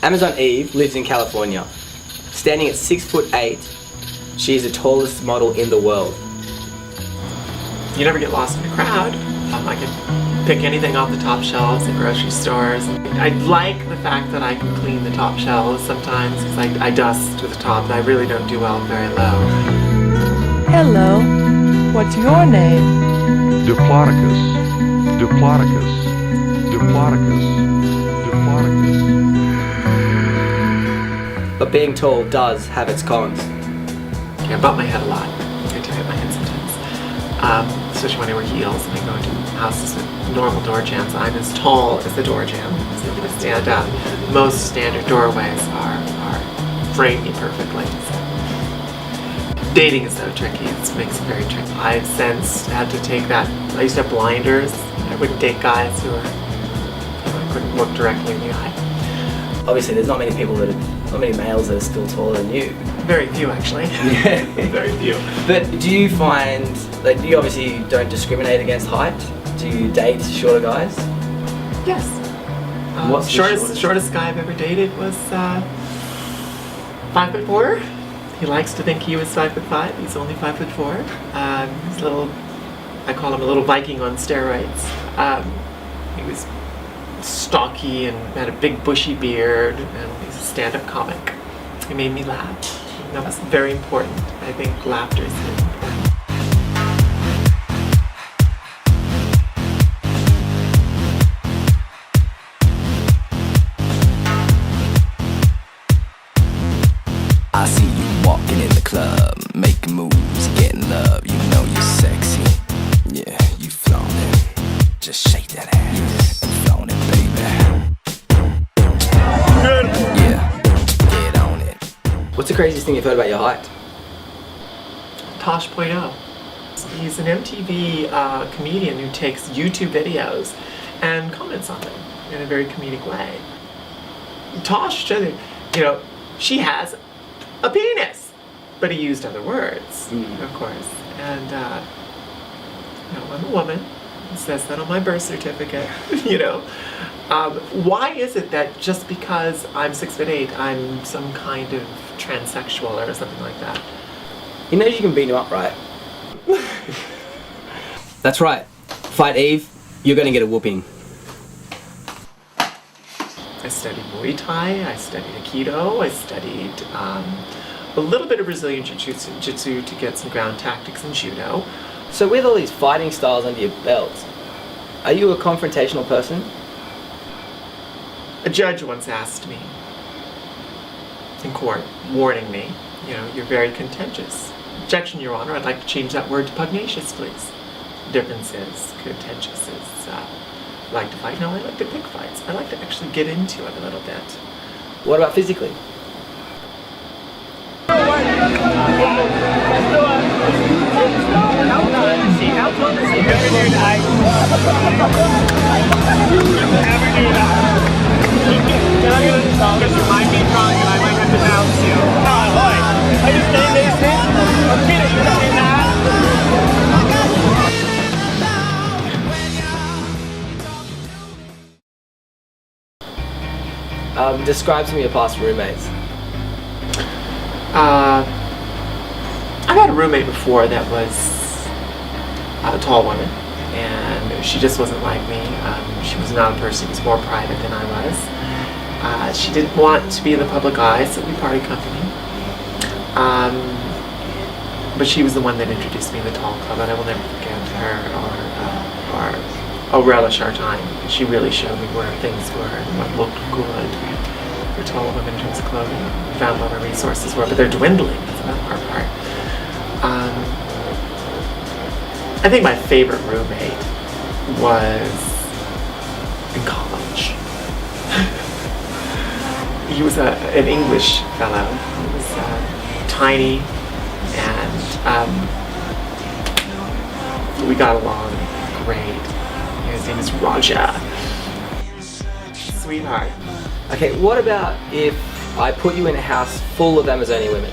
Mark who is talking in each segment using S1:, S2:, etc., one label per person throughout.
S1: Amazon Eve lives in California. Standing at 6'8", she is the tallest model in the world.
S2: You never get lost in a crowd. I can pick anything off the top shelves at grocery stores. I like the fact that I can clean the top shelves sometimes because I dust with the top and I really don't do well very low.
S3: Hello, what's your name?
S4: Diplodocus, Diplodocus, Diplodocus, Diplodocus.
S1: But being tall does have its cons.
S2: I bump my head a lot. I do hit my head sometimes. Especially when I wear heels and I go into houses with normal door jambs. I'm as tall as the door jamb, so I stand up. Most standard doorways are frame me perfectly. So. Dating is so tricky. It makes it very tricky. I've since had to take that. I used to have blinders. I wouldn't date guys who were, I couldn't look directly in the eye.
S1: Obviously, there's not many males that are still taller than you.
S2: Very few, actually.
S1: Yeah.
S2: Very few.
S1: But do you find, like, you obviously don't discriminate against height? Do you date shorter guys?
S2: Yes.
S1: What's the
S2: shortest guy I've ever dated was 5'4". He likes to think he was 5'5". He's only 5'4". He's a little, I call him a little Viking on steroids. He was stocky and had a big bushy beard, and he's a stand-up comic. He made me laugh. That was very important. I think laughter is important.
S5: I see you walking in the club, making moves, getting love. You know you're sexy. Yeah, you flaunt it. Just shake that ass and flaunt it, baby. Yeah, get on it.
S1: What's the craziest thing you've heard about your height?
S2: Tosh Point oh. He's an MTV comedian who takes YouTube videos and comments on them in a very comedic way. Tosh, you know, she has a penis, but he used other words, of course. And, you know, I'm a woman. It says that on my birth certificate, you know. Why is it that just because I'm 6'8", I'm some kind of transsexual or something like that?
S1: He knows you can beat him up, right? That's right. Fight Eve, you're gonna get a whooping.
S2: I studied Muay Thai, I studied Aikido, I studied a little bit of Brazilian Jiu-Jitsu to get some ground tactics and Judo.
S1: So with all these fighting styles under your belt, are you a confrontational person?
S2: A judge once asked me in court, warning me, you know, you're very contentious. Objection, Your Honor, I'd like to change that word to pugnacious, please. Difference is, contentious is, like to fight. No, I like to pick fights. I like to actually get into it a little bit.
S1: What about physically? Describe some of your past roommates.
S2: I've had a roommate before that was a tall woman, and she just wasn't like me. She was not a person who was more private than I was. She didn't want to be in the public eye, so we parted company. But she was the one that introduced me to the tall club, and I will never forget her or relish our time. She really showed me where things were and what looked good for tall women in terms of clothing. We found what our resources were, but they're dwindling. That's another hard part. I think my favorite roommate was in college. He was an English fellow. He was tiny, and we got along great. His name is Raja. Sweetheart.
S1: Okay, what about if I put you in a house full of Amazonian women?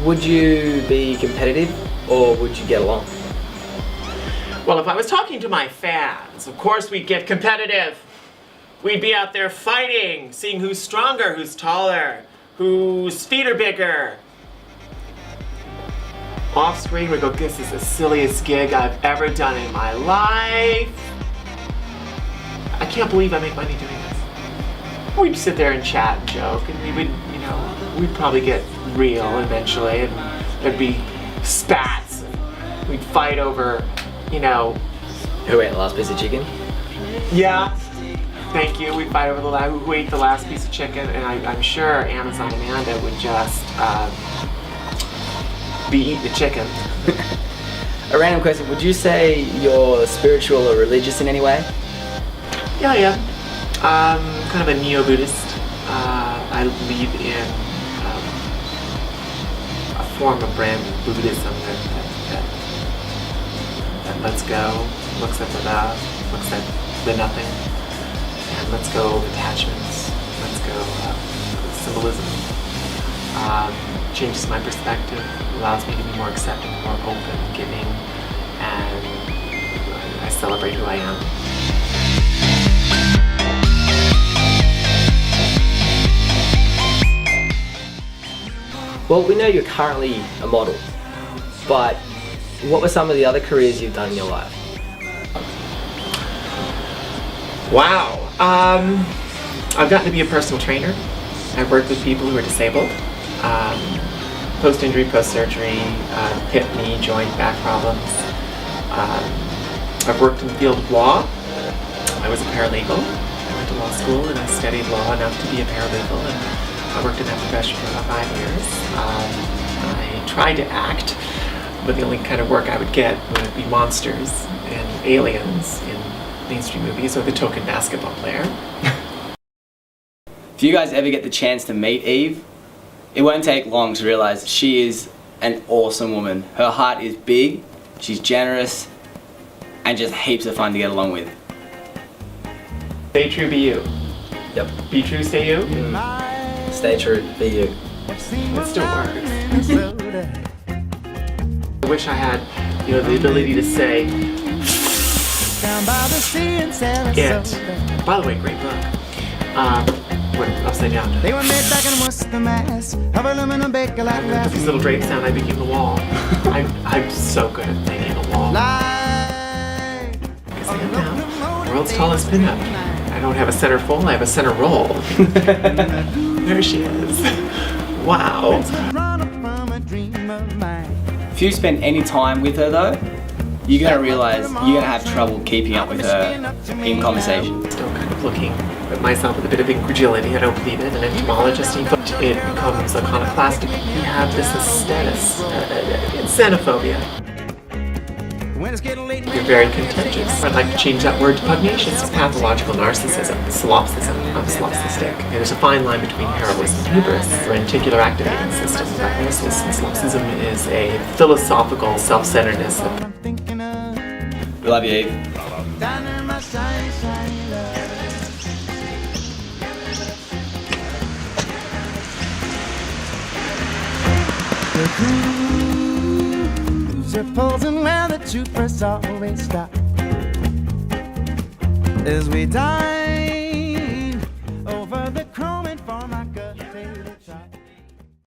S1: Would you be competitive or would you get along?
S2: Well, if I was talking to my fans, of course we'd get competitive. we'd be out there fighting, seeing who's stronger, who's taller, whose feet are bigger. Off screen, we go, this is the silliest gig I've ever done in my life. I can't believe I make money doing this. We'd sit there and chat and joke, and we would, you know, we'd probably get real eventually, and there'd be spats, and we'd fight over, you know.
S1: Who ate the last piece of chicken?
S2: Yeah. Thank you. We'd fight over who ate the last piece of chicken, and I'm sure Amazon Amanda would just be eating the chicken.
S1: A random question, would you say you're spiritual or religious in any way?
S2: Yeah, I am. Kind of a neo-Buddhist. I believe in a form of brand Buddhism that lets go, looks at the nothing, and lets go of attachments, lets go of symbolism, changes my perspective, allows me to be more accepting, more open, giving, and I celebrate who I am.
S1: Well, we know you're currently a model, but what were some of the other careers you've done in your life?
S2: Wow. I've gotten to be a personal trainer. I've worked with people who are disabled. Post-injury, post-surgery, hip, knee, joint, back problems. I've worked in the field of law. I was a paralegal. I went to law school and I studied law enough to be a paralegal, and I worked in that profession for about 5 years. I tried to act, but the only kind of work I would get would be monsters and aliens in mainstream movies, or the token basketball player.
S6: If you guys ever get the chance to meet Eve, it won't take long to realize that she is an awesome woman. Her heart is big, she's generous, and just heaps of fun to get along with.
S2: Stay true, be you.
S1: Yep.
S2: Be true, stay you.
S1: Stay true, be you.
S2: It still works. I wish I had, you know, the ability to say it. By the way, great book. What, upside down.
S7: They were made back in Worcester, Mass. Of aluminum baker like
S2: With these little drapes down, I became the wall. I'm so good at making a wall. Because I am now world's tallest pinup. I don't have a center fold, I have a center roll. There she is. Wow.
S6: If you spend any time with her though, you're going to realize you're going to have trouble keeping up with her in conversation.
S2: Still kind of looking at myself with a bit of incredulity. I don't believe it. An entomologist, but it becomes iconoclastic. We have this aesthetis, xenophobia. You're very contentious. I'd like to change that word to pugnacious. It's pathological narcissism, solipsism. I'm solipsistic. There's a fine line between heroism and hubris. Reticular activating system diagnosis. Solipsism is a philosophical self-centeredness.
S6: We love you, Eve.
S7: Supposing where the troopers always stop as we die.